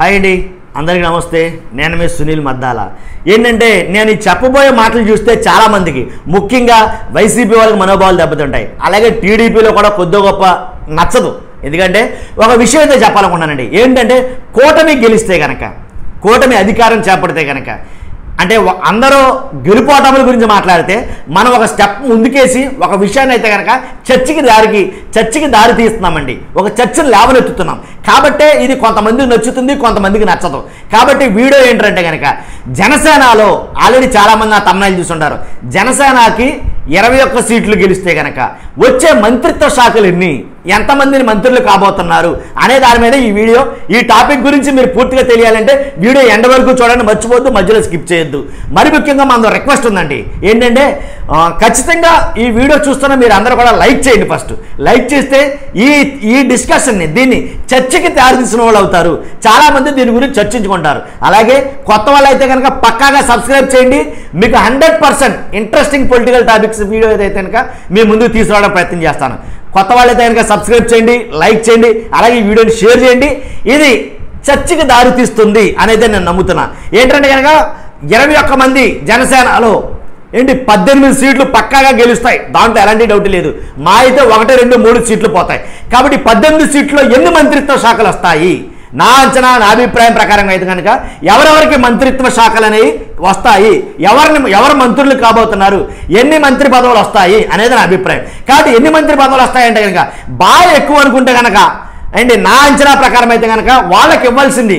Hi అండి, అందరికీ నమస్తే. నేను మీ సునీల్ మద్దాల. ఏంటంటే నేను ఈ చెప్పబోయే మాటలు చూస్తే చాలామందికి, ముఖ్యంగా వైసీపీ వాళ్ళకి మనోభావాలు దెబ్బతింటాయి. అలాగే టీడీపీలో కూడా కొద్ది గొప్ప నచ్చదు. ఎందుకంటే ఒక విషయం అయితే చెప్పాలనుకున్నానండి. ఏంటంటే కూటమి గెలిస్తే కనుక, కూటమి అధికారం చేపడితే కనుక, అంటే అందరూ గెలుపోటముల గురించి మాట్లాడితే మనం ఒక స్టెప్ ముందుకేసి ఒక విషయాన్ని అయితే కనుక చర్చకి దారి తీస్తున్నామండి. ఒక చర్చను లేవనెత్తుతున్నాం. కాబట్టే ఇది కొంతమందికి నచ్చుతుంది, కొంతమందికి నచ్చదు. కాబట్టి వీడియో ఏంటంటే కనుక, జనసేనలో ఆల్రెడీ చాలామంది ఆ తమ్ముళ్ళు చూస్తుంటారు. జనసేనకి 21 సీట్లు గెలిస్తే కనుక వచ్చే మంత్రిత్వ శాఖలు ఎంతమందిని మంత్రులు కాబోతున్నారు అనే దాని మీద ఈ వీడియో. ఈ టాపిక్ గురించి మీరు పూర్తిగా తెలియాలంటే వీడియో ఎండ్ వరకు చూడండి, మర్చిపోద్దు, మధ్యలో స్కిప్ చేయొద్దు. మరి ముఖ్యంగా మనతో రిక్వెస్ట్ ఉందండి. ఏంటంటే ఖచ్చితంగా ఈ వీడియో చూస్తున్న మీరు అందరూ కూడా లైక్ చేయండి. ఫస్ట్ లైక్ చేస్తే ఈ డిస్కషన్ని, దీన్ని చర్చకి తయారుతీసిన వాళ్ళు అవుతారు. చాలామంది దీని గురించి చర్చించుకుంటారు. అలాగే కొత్త వాళ్ళు అయితే కనుక పక్కాగా సబ్స్క్రైబ్ చేయండి. మీకు 100% ఇంట్రెస్టింగ్ పొలిటికల్ టాపిక్స్ వీడియో అయితే కనుక మీ ముందుకు తీసుకురావడం ప్రయత్నం చేస్తాను. కొత్త వాళ్ళైతే కనుక సబ్స్క్రైబ్ చేయండి, లైక్ చేయండి, అలాగే ఈ వీడియోని షేర్ చేయండి. ఇది చర్చకి దారి తీస్తుంది అనేది నేను నమ్ముతున్నా. ఏంటంటే కనుక 21 మంది జనసేనలో 18 సీట్లు పక్కాగా గెలుస్తాయి. దాంట్లో ఎలాంటి డౌట్ లేదు. మా అయితే 1, 2, 3 సీట్లు పోతాయి. కాబట్టి 18 సీట్లో ఎన్ని మంత్రిత్వ శాఖలు వస్తాయి? నా అంచనా, నా అభిప్రాయం ప్రకారం అయితే కనుక ఎవరెవరికి మంత్రిత్వ శాఖలు అనేవి వస్తాయి, ఎవరు మంత్రులు కాబోతున్నారు, ఎన్ని మంత్రి పదవులు వస్తాయి అనేది నా అభిప్రాయం. కాబట్టి ఎన్ని మంత్రి పదవులు వస్తాయంటే కనుక బాగా ఎక్కువ అనుకుంటే కనుక నా అంచనా ప్రకారం అయితే కనుక వాళ్ళకి ఇవ్వాల్సింది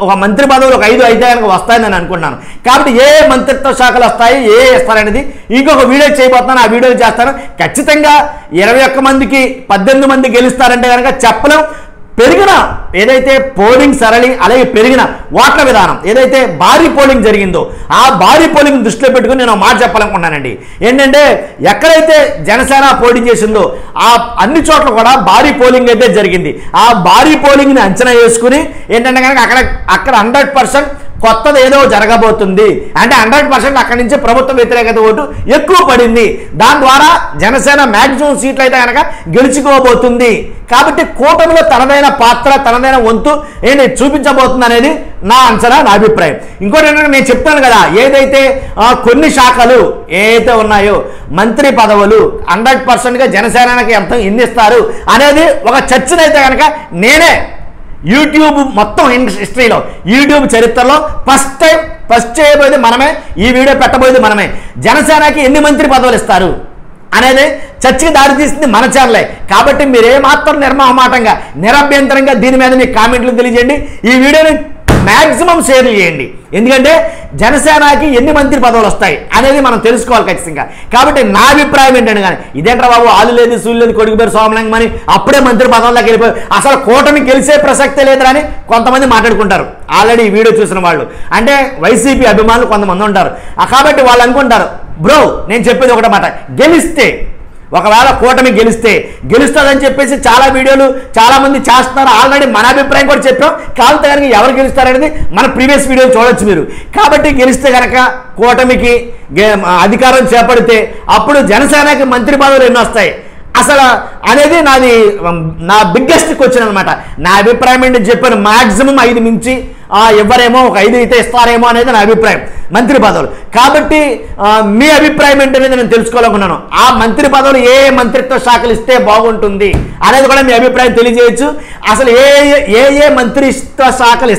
ఒక మంత్రి పదవులు ఒక 5 అయితే కనుక వస్తాయని నేను అనుకుంటున్నాను. కాబట్టి ఏ మంత్రిత్వ శాఖలు వస్తాయి, ఏ ఇస్తారనేది ఇంకొక వీడియో చేయబోతున్నాను. ఆ వీడియో చేస్తాను. ఖచ్చితంగా 21 మందికి 18 మంది గెలుస్తారంటే కనుక చెప్పలేం. పెరిగిన ఏదైతే పోలింగ్ సరళి, అలాగే పెరిగిన ఓట్ల విధానం, ఏదైతే భారీ పోలింగ్ జరిగిందో ఆ భారీ పోలింగ్ దృష్టిలో పెట్టుకుని నేను మాట చెప్పాలనుకున్నానండి. ఏంటంటే ఎక్కడైతే జనసేన పోటీ చేసిందో ఆ అన్ని చోట్ల కూడా భారీ పోలింగ్ అయితే జరిగింది. ఆ భారీ పోలింగ్ని అంచనా వేసుకుని ఏంటంటే కనుక అక్కడ 100% కొత్తది ఏదో జరగబోతుంది. అంటే 100% అక్కడి నుంచి ప్రభుత్వ వ్యతిరేకత ఓటు ఎక్కువ పడింది. దాని ద్వారా జనసేన మ్యాక్సిమం సీట్లు అయితే కనుక గెలుచుకోబోతుంది. కాబట్టి కూటమిలో తనదైన పాత్ర, తనదైన వంతు చూపించబోతుంది అనేది నా అంచనా, నా అభిప్రాయం. ఇంకోటి ఏంటంటే నేను చెప్తాను కదా, ఏదైతే కొన్ని శాఖలు ఏదైతే ఉన్నాయో మంత్రి పదవులు 100%గా జనసేనకి ఎన్ని ఇస్తారు అనేది ఒక చర్చనైతే కనుక నేనే యూట్యూబ్ మొత్తం హిస్టరీలో, యూట్యూబ్ చరిత్రలో ఫస్ట్ చేయబోయేది మనమే. ఈ వీడియో పెట్టబోయేది మనమే. జనసేనకి ఎన్ని మంత్రి పదవులు ఇస్తారు అనేది చర్చకి దారితీస్తుంది మన ఛానలే. కాబట్టి మీరు ఏమాత్రం నిర్మోహమాటంగా, నిరభ్యంతరంగా దీని మీద మీ కామెంట్లు తెలియజేయండి. ఈ వీడియోని మ్యాక్సిమం షేర్ చేయండి. ఎందుకంటే జనసేనకి ఎన్ని మంత్రి పదవులు వస్తాయి అనేది మనం తెలుసుకోవాలి ఖచ్చితంగా. కాబట్టి నా అభిప్రాయం ఏంటంటే కానీ ఇదేంట్రా బాబు, ఆలు లేదు, సూలు లేదు, కొడుకు పేరు సోమలింగం అని అప్పుడే మంత్రి పదవుల్లోకి వెళ్ళిపోయి అసలు కూటమి గెలిచే ప్రసక్తే లేదురా అని కొంతమంది మాట్లాడుకుంటారు. ఆల్రెడీ ఈ వీడియో చూసిన వాళ్ళు, అంటే వైసీపీ అభిమానులు కొంతమంది ఉంటారు. కాబట్టి వాళ్ళు అనుకుంటారు, బ్రో నేను చెప్పేది ఒకటే మాట, గెలిస్తే ఒకవేళ కూటమి గెలుస్తుందని చెప్పేసి చాలా వీడియోలు చాలామంది చేస్తున్నారు. ఆల్రెడీ మన అభిప్రాయం కూడా చెప్పాం. కాకపోతే కనుక ఎవరు గెలుస్తారనేది మన ప్రీవియస్ వీడియోలు చూడొచ్చు మీరు. కాబట్టి గెలిస్తే కనుక కూటమికి అధికారం చేపడితే అప్పుడు జనసేనకి మంత్రి పదవులు ఎన్ని వస్తాయి అసలు అనేది నా బిగ్గెస్ట్ క్వశ్చన్ అనమాట. నా అభిప్రాయం ఏంటి చెప్పాను, మ్యాక్సిమం 5 మించి ఎవరేమో ఒక 5 అయితే ఇస్తారేమో అనేది నా అభిప్రాయం మంత్రి పదవులు. కాబట్టి మీ అభిప్రాయం ఏంటనేది నేను తెలుసుకోవాలనుకున్నాను. ఆ మంత్రి పదవులు ఏ మంత్రిత్వ శాఖలు ఇస్తే బాగుంటుంది అనేది కూడా మీ అభిప్రాయం తెలియజేయచ్చు. అసలు ఏ మంత్రిత్వ శాఖలు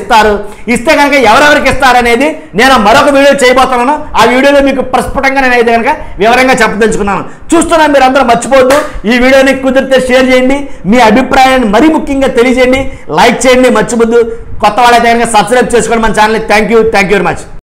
ఇస్తే కనుక ఎవరెవరికి ఇస్తారనేది నేను మరొక వీడియో చేయబోతున్నాను. ఆ వీడియోలో మీకు ప్రస్ఫుటంగా నేనైతే కనుక వివరంగా చెప్పదలుచుకున్నాను. చూస్తున్నా మీరు అందరూ మర్చిపోద్దు, ఈ వీడియోని కుదిరితే షేర్ చేయండి, మీ అభిప్రాయాన్ని మరీ ముఖ్యంగా తెలియజేయండి, లైక్ చేయండి, మర్చిపోద్దు. కొత్త వాళ్ళైతే కనుక సబ్స్క్రైబ్ చేసుకోండి మన channel. Thank you very much.